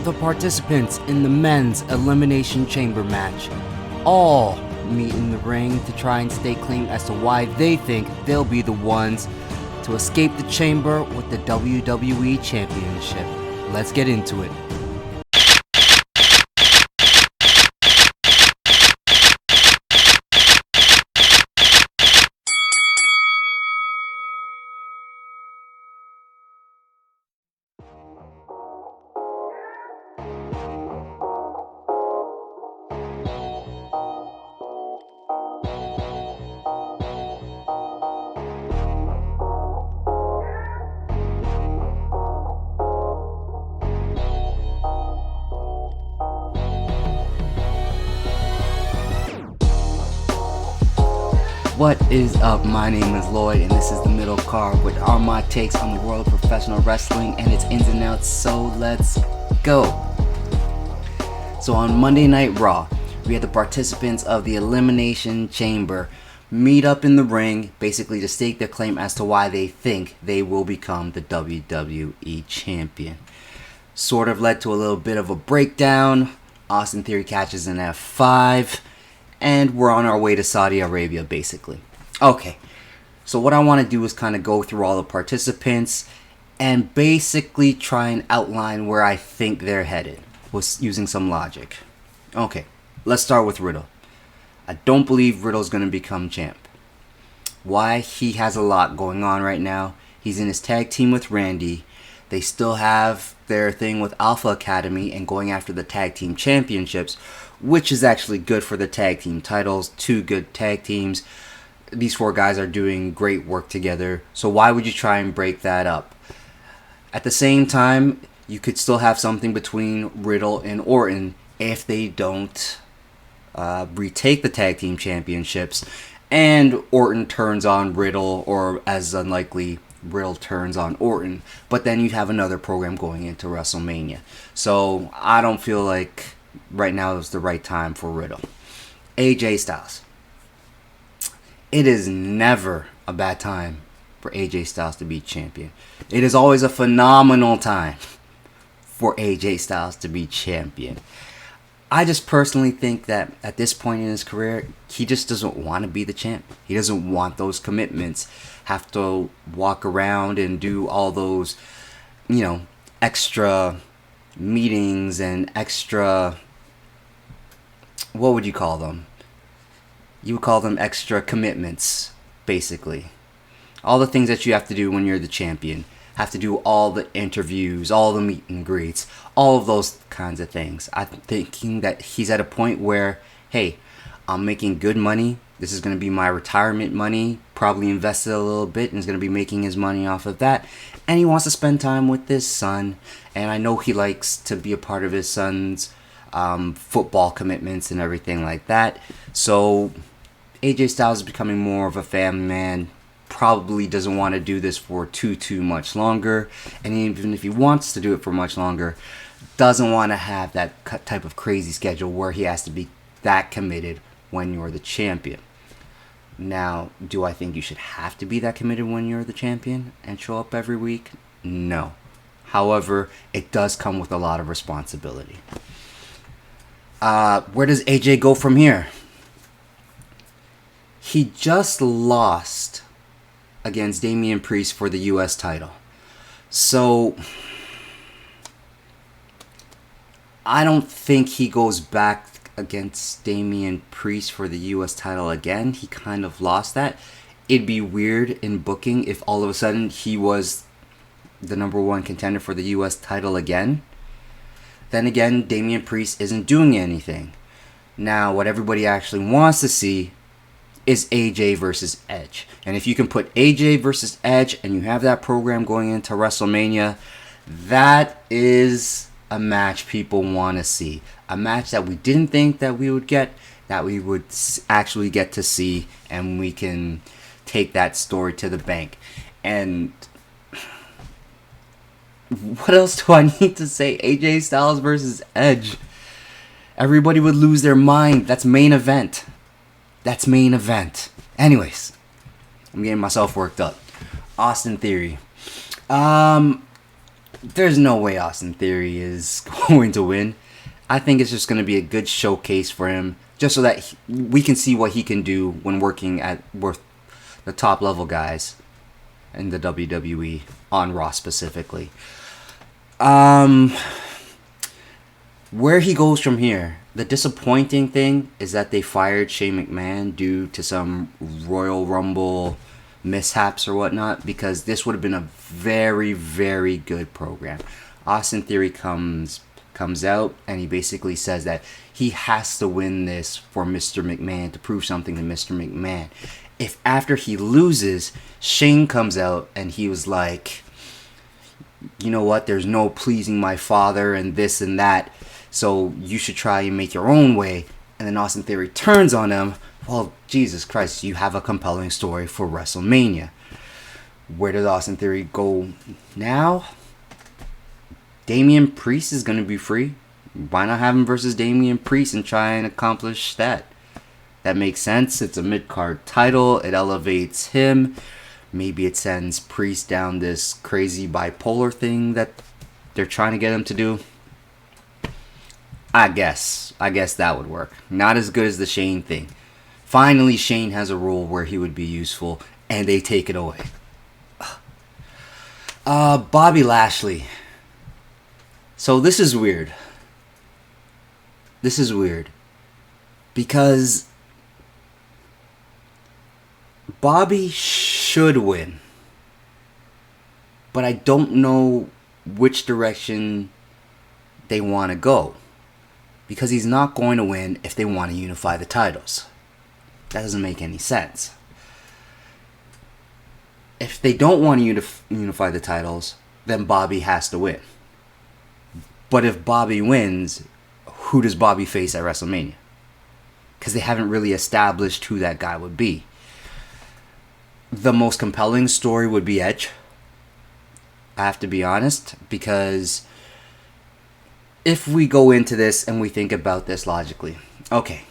The participants in the men's Elimination Chamber match all meet in the ring to try and stake claim as to why they think they'll be the ones to escape the chamber with the WWE Championship. Let's get into it. What is up? My name is Lloyd, and this is the Middle Card, which are my takes on the world of professional wrestling and its ins and outs. So let's go. So on Monday Night Raw, we had the participants of the Elimination Chamber meet up in the ring, basically to stake their claim as to why they think they will become the WWE Champion. Sort of led to a little bit of a breakdown. Austin Theory catches an F5. And we're on our way to Saudi Arabia, basically. Okay, so what I want to do is kind of go through all the participants and basically try and outline where I think they're headed, with using some logic. Okay, let's start with Riddle. I don't believe Riddle's going to become champ. Why? He has a lot going on right now. He's in his tag team with Randy. They still have their thing with Alpha Academy and going after the tag team championships, which is actually good for the tag team titles. Two good tag teams. These four guys are doing great work together. So why would you try and break that up? At the same time, you could still have something between Riddle and Orton if they don't retake the tag team championships and Orton turns on Riddle, or as unlikely, Riddle turns on Orton. But then you'd have another program going into WrestleMania. So I don't feel like right now is the right time for Riddle. AJ Styles. It is never a bad time for AJ Styles to be champion. It is always a phenomenal time for AJ Styles to be champion. I just personally think that at this point in his career, he just doesn't want to be the champ. He doesn't want those commitments. Have to walk around and do all those, extra meetings and extra, what would you call them? You would call them extra commitments, basically. All the things that you have to do when you're the champion. Have to do all the interviews, all the meet and greets, all of those kinds of things. I'm thinking that he's at a point where, hey, I'm making good money. This is going to be my retirement money. Probably invested a little bit and is going to be making his money off of that. And he wants to spend time with his son. And I know he likes to be a part of his son's football commitments and everything like that. So AJ Styles is becoming more of a family man. Probably doesn't want to do this for too much longer. And even if he wants to do it for much longer, doesn't want to have that type of crazy schedule where he has to be that committed when you're the champion. Now, do I think you should have to be that committed when you're the champion and show up every week? No. However, it does come with a lot of responsibility. Where does AJ go from here? He just lost against Damian Priest for the U.S. title. So, I don't think he goes back against Damian Priest for the U.S. title again. He kind of lost that. It'd be weird in booking if all of a sudden he was the number one contender for the U.S. title again. Then again, Damian Priest isn't doing anything. Now, what everybody actually wants to see is AJ versus Edge. And if you can put AJ versus Edge and you have that program going into WrestleMania, that is a match people want to see. A match that we didn't think that we would get, that we would actually get to see, and we can take that story to the bank. And what else do I need to say? AJ Styles versus Edge. Everybody would lose their mind. That's main event. That's main event. Anyways, I'm getting myself worked up. Austin Theory. there's no way Austin Theory is going to win. I think it's just going to be a good showcase for him, just so that we can see what he can do when working with the top level guys in the WWE, on Raw specifically. Where he goes from here, the disappointing thing is that they fired Shane McMahon due to some Royal Rumble mishaps or whatnot, because this would have been a very, very good program. Austin Theory comes out and he basically says that he has to win this for Mr. McMahon, to prove something to Mr. McMahon. If after he loses, Shane comes out and he was like, you know what, there's no pleasing my father and this and that, so you should try and make your own way, and then Austin Theory turns on him, well, Jesus Christ, you have a compelling story for WrestleMania. Where does Austin Theory go now? Damian Priest is going to be free. Why not have him versus Damian Priest and try and accomplish that? That makes sense. It's a mid-card title. It elevates him. Maybe it sends Priest down this crazy bipolar thing that they're trying to get him to do. I guess that would work. Not as good as the Shane thing. Finally, Shane has a role where he would be useful, and they take it away. Bobby Lashley. So this is weird. Because Bobby should win. But I don't know which direction they want to go. Because he's not going to win if they want to unify the titles. That doesn't make any sense. If they don't want to unify the titles, then Bobby has to win. But if Bobby wins, who does Bobby face at WrestleMania? Because they haven't really established who that guy would be. The most compelling story would be Edge. I have to be honest, because if we go into this and we think about this logically, okay,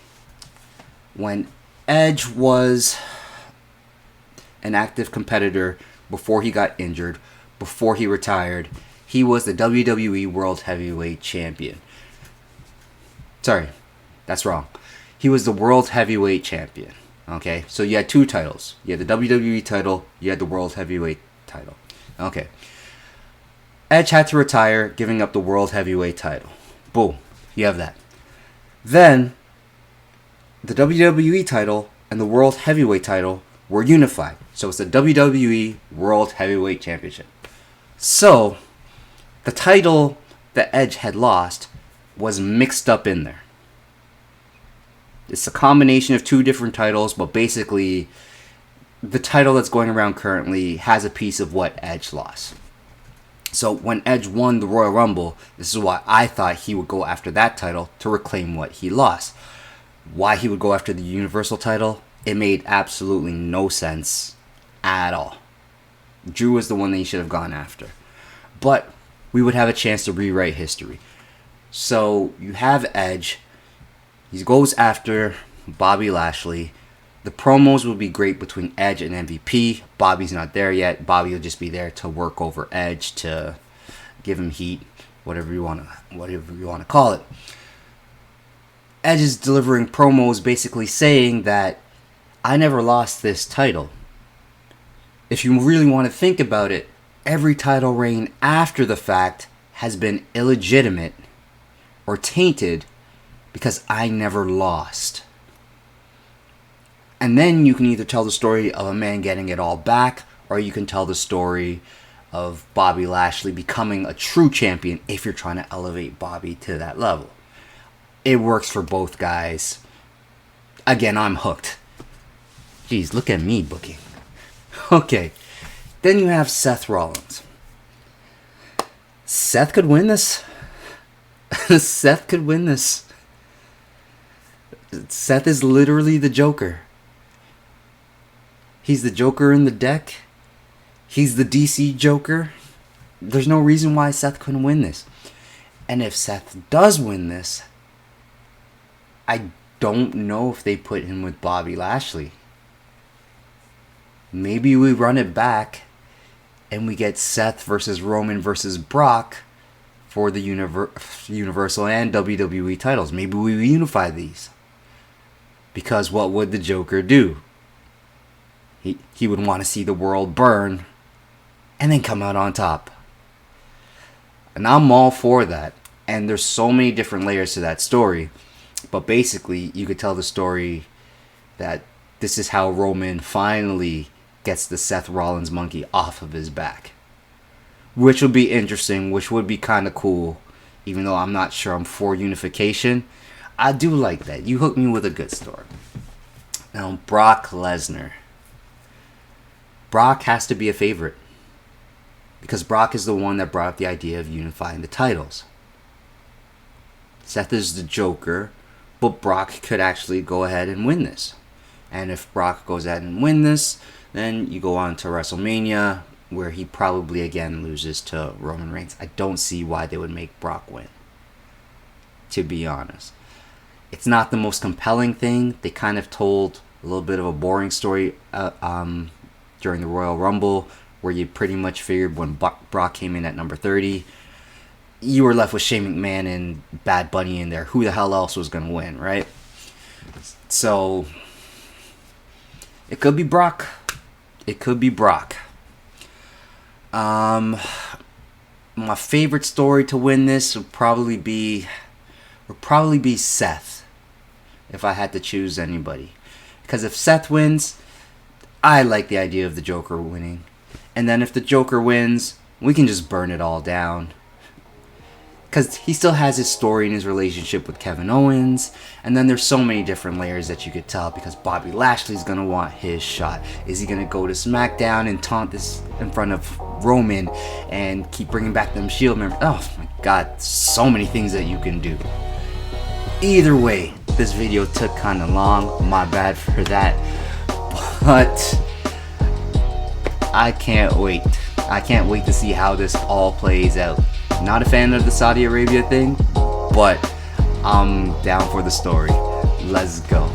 when Edge was an active competitor before he got injured, before he retired, he was the WWE World Heavyweight Champion. Sorry, that's wrong. He was the World Heavyweight Champion. Okay, so you had two titles. You had the WWE title, you had the World Heavyweight title. Okay. Edge had to retire, giving up the World Heavyweight title. Boom, you have that. Then, the WWE title and the World Heavyweight title were unified. So it's the WWE World Heavyweight Championship. So, the title that Edge had lost was mixed up in there. It's a combination of two different titles, but basically, the title that's going around currently has a piece of what Edge lost. So when Edge won the Royal Rumble, this is why I thought he would go after that title to reclaim what he lost. Why he would go after the Universal title, it made absolutely no sense at all. Drew was the one that he should have gone after. But we would have a chance to rewrite history. So you have Edge. He goes after Bobby Lashley. The promos will be great between Edge and MVP. Bobby's not there yet. Bobby will just be there to work over Edge, to give him heat, whatever you want to call it. Edge is delivering promos basically saying that I never lost this title. If you really want to think about it, every title reign after the fact has been illegitimate or tainted because I never lost. And then you can either tell the story of a man getting it all back, or you can tell the story of Bobby Lashley becoming a true champion if you're trying to elevate Bobby to that level. It works for both guys. Again, I'm hooked. Jeez, look at me booking. Okay, then you have Seth Rollins. Seth could win this. Seth could win this. Seth is literally the Joker. He's the Joker in the deck. He's the DC Joker. There's no reason why Seth couldn't win this. And if Seth does win this, I don't know if they put him with Bobby Lashley. Maybe we run it back and we get Seth versus Roman versus Brock for the Universal and WWE titles. Maybe we unify these. Because what would the Joker do? He would want to see the world burn and then come out on top. And I'm all for that. And there's so many different layers to that story. But basically, you could tell the story that this is how Roman finally gets the Seth Rollins monkey off of his back. Which would be interesting, which would be kind of cool. Even though I'm not sure I'm for unification. I do like that. You hooked me with a good story. Now, Brock Lesnar. Brock has to be a favorite. Because Brock is the one that brought up the idea of unifying the titles. Seth is the Joker, but Brock could actually go ahead and win this. And if Brock goes ahead and win this, then you go on to WrestleMania, where he probably again loses to Roman Reigns. I don't see why they would make Brock win, to be honest. It's not the most compelling thing. They kind of told a little bit of a boring story during the Royal Rumble, where you pretty much figured when Brock came in at number 30, you were left with Shane McMahon and Bad Bunny in there. Who the hell else was going to win, right? So, it could be Brock. It could be Brock. My favorite story to win this would probably be Seth, if I had to choose anybody. Because if Seth wins, I like the idea of the Joker winning. And then if the Joker wins, we can just burn it all down. Because he still has his story and his relationship with Kevin Owens. And then there's so many different layers that you could tell. Because Bobby Lashley's going to want his shot. Is he going to go to SmackDown and taunt this in front of Roman and keep bringing back them Shield members? Oh my God, so many things that you can do. Either way, this video took kind of long. My bad for that. But I can't wait. I can't wait to see how this all plays out. Not a fan of the Saudi Arabia thing, but I'm down for the story. Let's go.